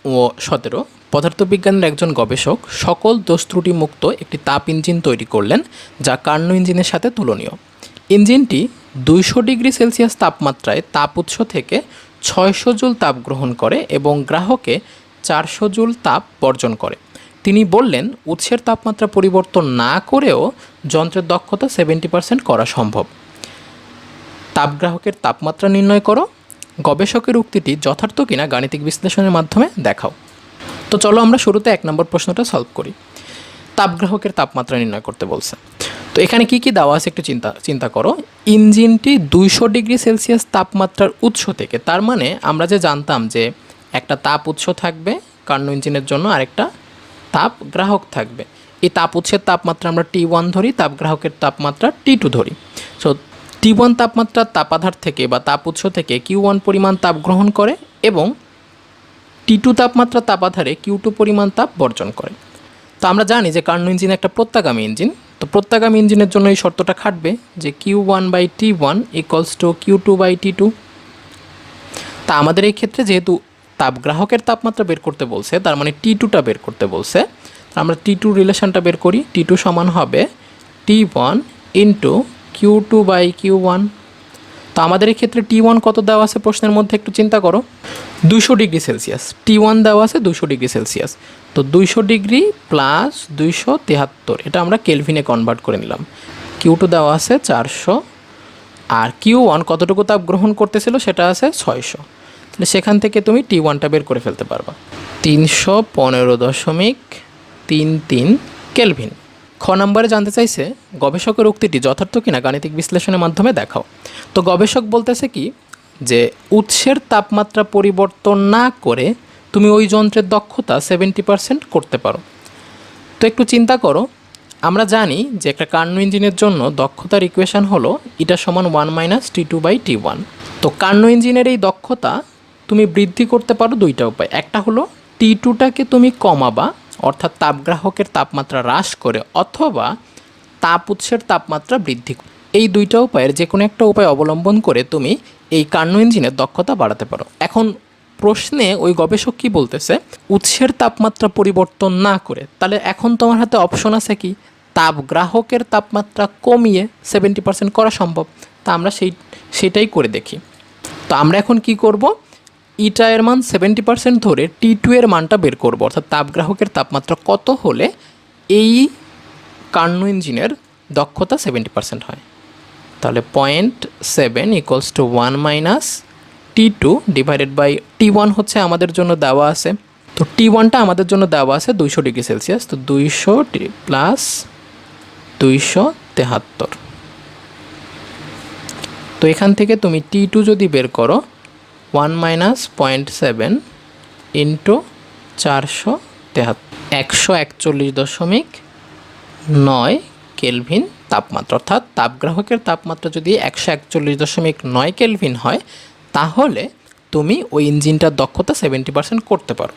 ও 17 পদার্থবিজ্ঞানের একজন গবেষক সকল দোষ ত্রুটি মুক্ত একটি তাপ ইঞ্জিন তৈরি করলেন যা কার্নো ইঞ্জিনের সাথে তুলনীয়। ইঞ্জিনটি 200 ডিগ্রি সেলসিয়াস তাপমাত্রায় তাপ উৎস থেকে 600 জুল তাপ গ্রহণ করে এবং গ্রাহকে 400 জুল তাপ বর্জন করে। তিনি বললেন, উৎসের তাপমাত্রা পরিবর্তন না করেও যন্ত্রের দক্ষতা 70% করা সম্ভব। তাপগ্রাহকের তাপমাত্রা নির্ণয় করো। গবেষকের উক্তিটি যথার্থ কিনা গাণিতিক বিশ্লেষণের মাধ্যমে দেখাও। তো চলো আমরা শুরুতে 1 নম্বর প্রশ্নটা সলভ করি। তাপগ্রাহকের তাপমাত্রা নির্ণয় করতে বলছে। তো এখানে কি কি দেওয়া আছে একটু চিন্তা করো। ইঞ্জিনটি 200 ডিগ্রি সেলসিয়াস তাপমাত্রার উৎস থেকে, তার মানে আমরা যে জানতাম যে একটা তাপ উৎস থাকবে কার্নো ইঞ্জিনের জন্য, আরেকটা তাপ গ্রাহক থাকবে। এই তাপ উৎসের তাপমাত্রা আমরা T1 ধরি, তাপগ্রাহকের তাপমাত্রা T2 ধরি। সো T1 তাপমাত্রার তাপাধার থেকে বা তাপ উৎস থেকে Q1 পরিমাণ তাপ গ্রহণ করে এবং T2 তাপমাত্রা তাপাধারে Q2 পরিমাণ তাপ বর্জন করে। তো আমরা জানি যে কার্নো ইঞ্জিন একটা প্রত্যাগামী ইঞ্জিন। তো প্রত্যাগামী ইঞ্জিনের জন্য এই শর্তটা খাটবে যে Q1/T1 = Q2/T2। তা আমাদের এই ক্ষেত্রে যেহেতু তাপগ্রাহকের তাপমাত্রা বের করতে বলছে, তার মানে T2টা বের করতে বলছে, আমরা T2 রিলেশনটা বের করি। T2 সমান হবে T1 × Q2/Q1। তো আমাদের এই ক্ষেত্রে T1 কত দেওয়া আছে প্রশ্নের মধ্যে একটু চিন্তা করো, 200 ডিগ্রি সেলসিয়াস। T1 দেওয়া আছে 200 ডিগ্রি সেলসিয়াস। তো 200 ডিগ্রি প্লাস 273, এটা আমরা কেলভিনে কনভার্ট করে নিলাম। Q2 দেওয়া আছে 400, আর Q1 কতটুকু তাপ গ্রহণ করতেছিল সেটা আছে 600। তাহলে সেখান থেকে তুমি T1টা বের করে ফেলতে পারবা, 315.33 কেলভিন। খ নম্বরে জানতে চাইছে গবেষকের উক্তিটি যথার্থ কিনা গাণিতিক বিশ্লেষণের মাধ্যমে দেখাও। তো গবেষক বলতেছে কি যে উৎসের তাপমাত্রা পরিবর্তন না করে তুমি ওই যন্ত্রের দক্ষতা 70% করতে পারো। তো একটু চিন্তা করো, আমরা জানি যে একটা কার্নো ইঞ্জিনের জন্য দক্ষতার ইকুয়েশন হলো এটা সমান 1 - T2/T1। তো কার্নো ইঞ্জিনের এই দক্ষতা তুমি বৃদ্ধি করতে পারো দুইটা উপায়। একটা হলো T2টাকে তুমি কমাবা, অর্থাৎ তাপগ্রাহকের তাপমাত্রা হ্রাস করে, অথবা তাপ উৎসের তাপমাত্রা বৃদ্ধি। এই দুইটা উপায়ের যে কোনো একটা উপায় অবলম্বন করে তুমি এই কার্নো ইঞ্জিনের দক্ষতা বাড়াতে পারো। এখন প্রশ্নে ওই গবেষক কী বলতেছে, উৎসের তাপমাত্রা পরিবর্তন না করে। তাহলে এখন তোমার হাতে অপশন আছে কি, তাপগ্রাহকের তাপমাত্রা কমিয়ে 70% করা সম্ভব। তা আমরা সেটাই করে দেখি। তো আমরা এখন কি করব, ইটা এর মান 70% ধরে T2 এর মানটা বের করব, অর্থাৎ তাপগ্রাহকের তাপমাত্রা কত হলে এই কার্নো ইঞ্জিনের দক্ষতা 70% হয়। তাহলে 0.7 = 1 - T2 / T1 হচ্ছে আমাদের জন্য দেওয়া আছে। তো T1টা আমাদের জন্য দেওয়া আছে 200 ডিগ্রি সেলসিয়াস। তো 200 প্লাস 273। তো এখান থেকে তুমি T2 যদি বের করো, 1 - 0.7 × 473, 141.9 কেলভিন তাপমাত্রা। অর্থাৎ তাপগ্রাহকের তাপমাত্রা যদি 141.9 কেলভিন হয়, তাহলে তুমি ওই ইঞ্জিনটার দক্ষতা 70% করতে পারো।